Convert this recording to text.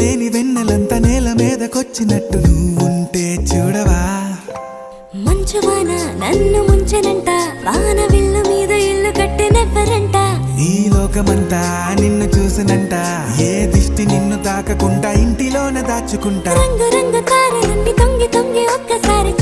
లేని వెన్నెలంతా నేల మీదకొచ్చినట్టు నువ్వుంటే చూడవా. మంచువాన నన్ను ముంచెనంట, వాన విల్లు మీద ఇల్లు కట్టినెవ్వరంట. ఈ లోకమంతా నిన్ను చూసినంట, ఏ దిష్టి నిన్ను తాకకుండా ఇంటిలోనే దాచుకుంటా. రంగు రంగు తారలన్నీ తొంగి తొంగి ఒక్కసారి